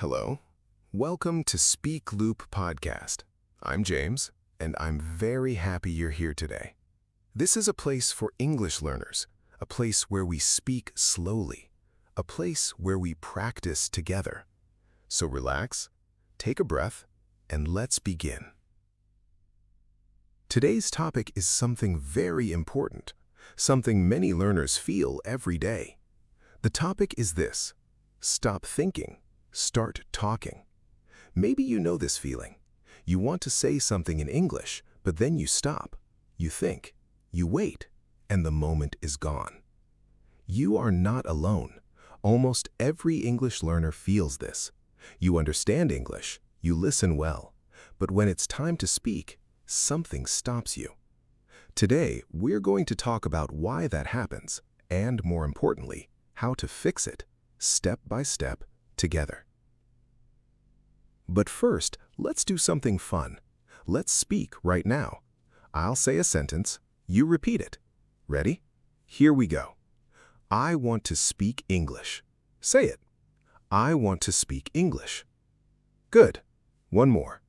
Hello. Welcome to SpeakLoop Podcast. I'm James, and I'm very happy you're here today. This is a place for English learners, a place where we speak slowly, a place where we practice together. So relax, take a breath, and let's begin. Today's topic is something very important, something many learners feel every day. The topic is this: stop thinking, start talking. Maybe you know this feeling. You want to say something in English, but then you stop, you think, you wait, and the moment is gone. You are not alone. Almost every English learner feels this. You understand English, you listen well, but when it's time to speak, something stops you. Today, we're going to talk about why that happens, and more importantly, how to fix it, step by step, together. But first, let's do something fun. Let's speak right now. I'll say a sentence, you repeat it. Ready? Here we go. I want to speak English. Say it. I want to speak English. Good. One more.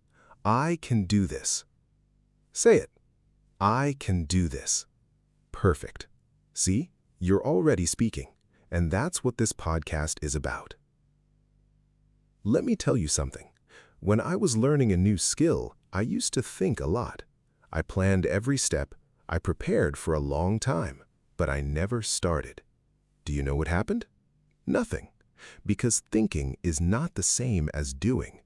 I can do this. Say it. I can do this. Perfect. See, you're already speaking, and that's what this podcast is about. Let me tell you something. When I was learning a new skill, I used to think a lot. I planned every step, I prepared for a long time, but I never started. Do you know what happened? Nothing. Because thinking is not the same as doing.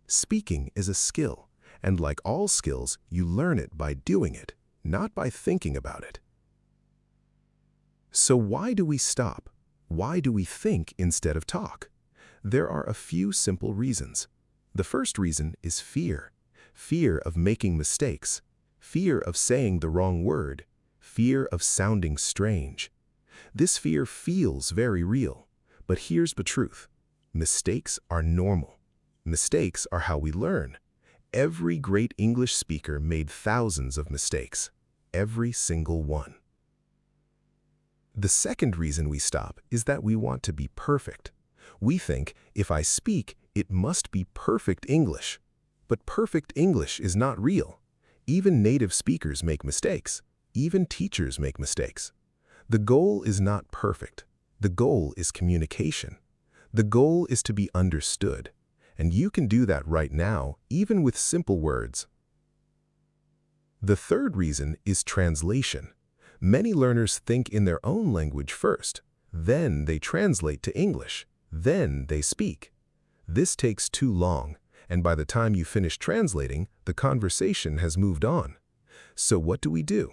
Speaking is a skill, and like all skills, you learn it by doing it, not by thinking about it. So why do we stop? Why do we think instead of talk? There are a few simple reasons. The first reason is fear. Fear of making mistakes. Fear of saying the wrong word. Fear of sounding strange. This fear feels very real, but here's the truth. Mistakes are normal. Mistakes are how we learn. Every great English speaker made thousands of mistakes. Every single one. The second reason we stop is that we want to be perfect. We think, if I speak, it must be perfect English. But perfect English is not real. Even native speakers make mistakes. Even teachers make mistakes. The goal is not perfect. The goal is communication. The goal is to be understood. And you can do that right now, even with simple words. The third reason is translation. Many learners think in their own language first. Then they translate to English. Then they speak. This takes too long, and by the time you finish translating, the conversation has moved on. So what do?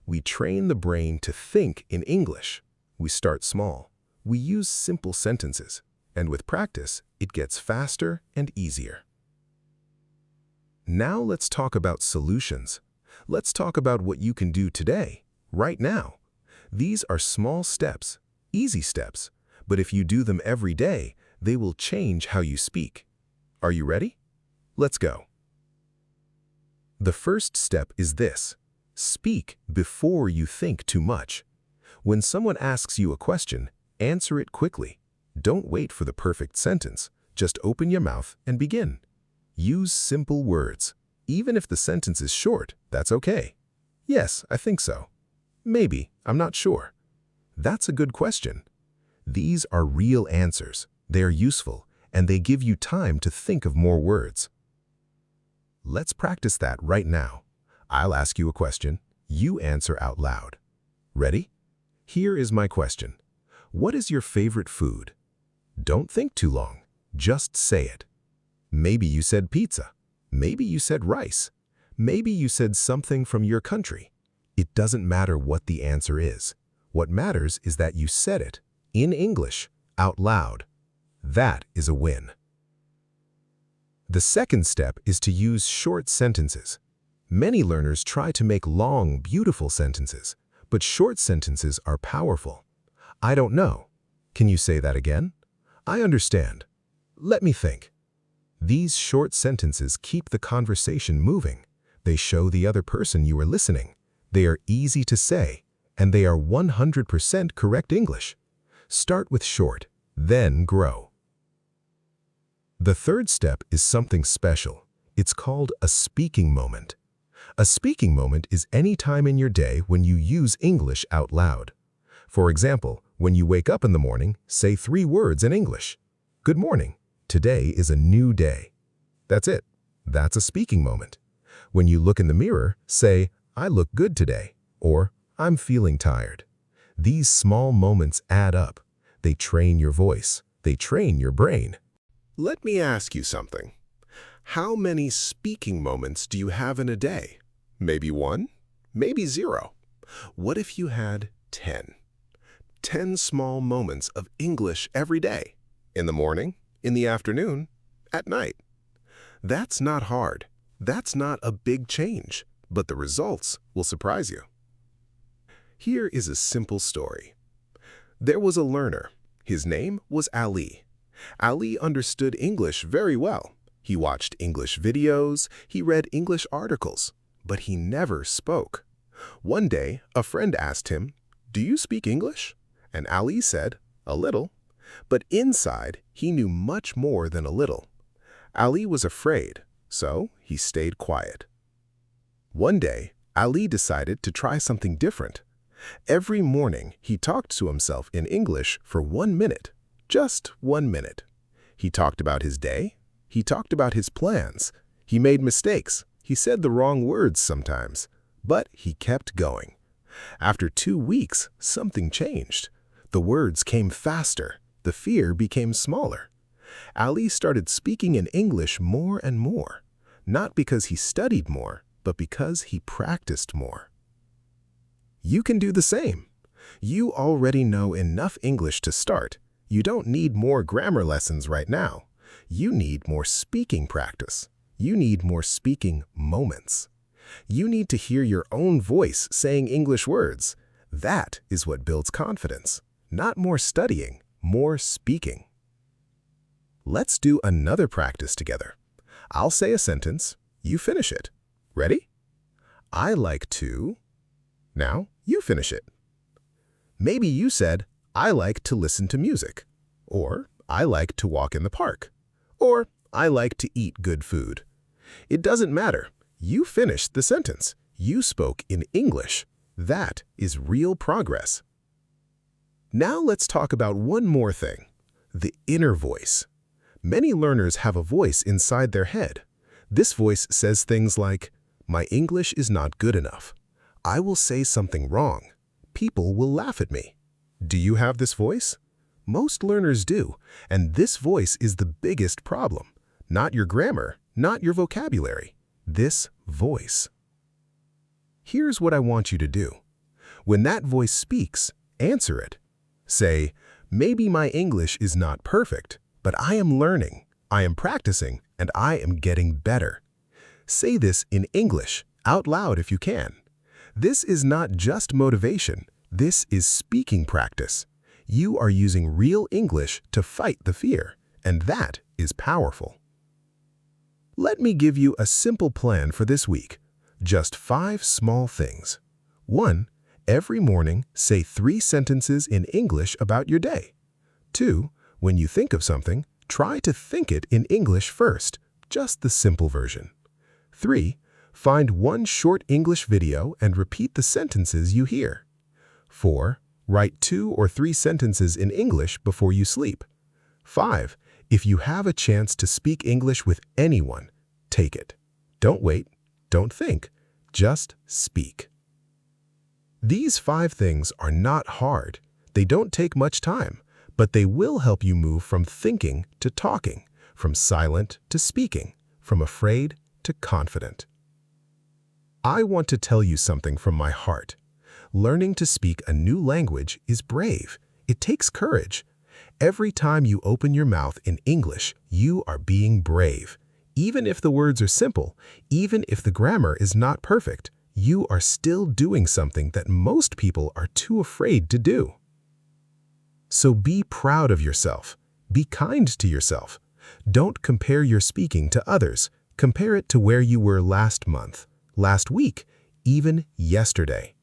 We train the brain to think in English. We start small. We use simple sentences, and with practice, it gets faster and easier. Now let's talk about solutions. Let's talk about what you can do today, right now. These are small steps, easy steps, but if you do them every day, they will change how you speak. Are you ready? Let's go. The first step is this: speak before you think too much. When someone asks you a question, answer it quickly. Don't wait for the perfect sentence. Just open your mouth and begin. Use simple words. Even if the sentence is short, that's okay. Yes, I think so. Maybe, I'm not sure. That's a good question. These are real answers. They are useful, and they give you time to think of more words. Let's practice that right now. I'll ask you a question. You answer out loud. Ready? Here is my question. What is your favorite food? Don't think too long. Just say it. Maybe you said pizza. Maybe you said rice. Maybe you said something from your country. It doesn't matter what the answer is. What matters is that you said it, in English, out loud. That is a win. The second step is to use short sentences. Many learners try to make long, beautiful sentences, but short sentences are powerful. I don't know. Can you say that again? I understand. Let me think. These short sentences keep the conversation moving. They show the other person you are listening. They are easy to say, and they are 100% correct English. Start with short, then grow. The third step is something special. It's called a speaking moment. A speaking moment is any time in your day when you use English out loud. For example, when you wake up in the morning, say 3 words in English. Good morning. Today is a new day. That's it. That's a speaking moment. When you look in the mirror, say, I look good today, or I'm feeling tired. These small moments add up. They train your voice. They train your brain. Let me ask you something. How many speaking moments do you have in a day? Maybe 1? Maybe 0. What if you had 10? 10 small moments of English every day. In the morning, in the afternoon, at night. That's not hard. That's not a big change, but the results will surprise you. Here is a simple story. There was a learner. His name was Ali. Ali understood English very well. He watched English videos, he read English articles, but he never spoke. One day, a friend asked him, "Do you speak English?" And Ali said, "A little." But inside, he knew much more than a little. Ali was afraid, so he stayed quiet. One day, Ali decided to try something different. Every morning, he talked to himself in English for 1 minute. Just 1 minute. He talked about his day. He talked about his plans. He made mistakes. He said the wrong words sometimes. But he kept going. After 2 weeks, something changed. The words came faster. The fear became smaller. Ali started speaking in English more and more. Not because he studied more, but because he practiced more. You can do the same. You already know enough English to start. You don't need more grammar lessons right now. You need more speaking practice. You need more speaking moments. You need to hear your own voice saying English words. That is what builds confidence. Not more studying, more speaking. Let's do another practice together. I'll say a sentence. You finish it. Ready? I like to... Now, you finish it. Maybe you said, I like to listen to music, or I like to walk in the park, or I like to eat good food. It doesn't matter. You finished the sentence. You spoke in English. That is real progress. Now let's talk about one more thing, the inner voice. Many learners have a voice inside their head. This voice says things like, my English is not good enough. I will say something wrong. People will laugh at me. Do you have this voice? Most learners do, and this voice is the biggest problem. Not your grammar, not your vocabulary. This voice. Here's what I want you to do. When that voice speaks, answer it. Say, maybe my English is not perfect, but I am learning, I am practicing, and I am getting better. Say this in English, out loud if you can. This is not just motivation. This is speaking practice. You are using real English to fight the fear, and that is powerful. Let me give you a simple plan for this week. Just 5 small things. 1. Every morning, say 3 sentences in English about your day. 2. When you think of something, try to think it in English first, just the simple version. 3. Find one short English video and repeat the sentences you hear. 4. Write 2 or 3 sentences in English before you sleep. 5. If you have a chance to speak English with anyone, take it. Don't wait, don't think, just speak. These 5 things are not hard. They don't take much time, but they will help you move from thinking to talking, from silent to speaking, from afraid to confident. I want to tell you something from my heart. Learning to speak a new language is brave. It takes courage. Every time you open your mouth in English, you are being brave. Even if the words are simple, even if the grammar is not perfect, you are still doing something that most people are too afraid to do. So be proud of yourself. Be kind to yourself. Don't compare your speaking to others. Compare it to where you were last month, last week, even yesterday.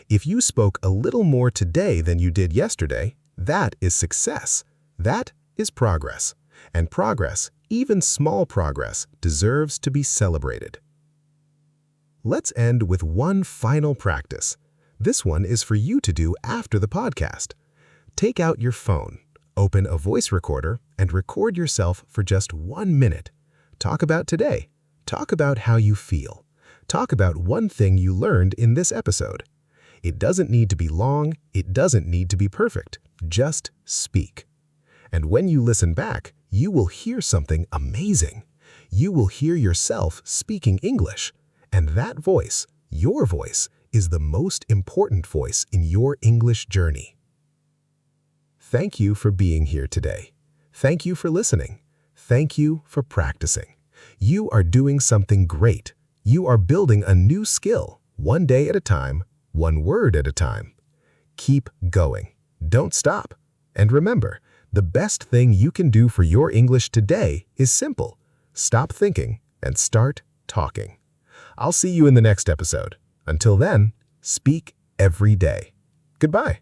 If you spoke a little more today than you did yesterday, that is success. That is progress. And progress Even small progress deserves to be celebrated. Let's end with one final practice. This one is for you to do after the podcast. Take out your phone, open a voice recorder, and record yourself for just 1 minute. Talk about today. Talk about how you feel. Talk about one thing you learned in this episode. It doesn't need to be long. It doesn't need to be perfect. Just speak. And when you listen back, you will hear something amazing. You will hear yourself speaking English. And that voice, your voice, is the most important voice in your English journey. Thank you for being here today. Thank you for listening. Thank you for practicing. You are doing something great. You are building a new skill, one day at a time, one word at a time. Keep going. Don't stop. And remember, the best thing you can do for your English today is simple. Stop thinking and start talking. I'll see you in the next episode. Until then, speak every day. Goodbye.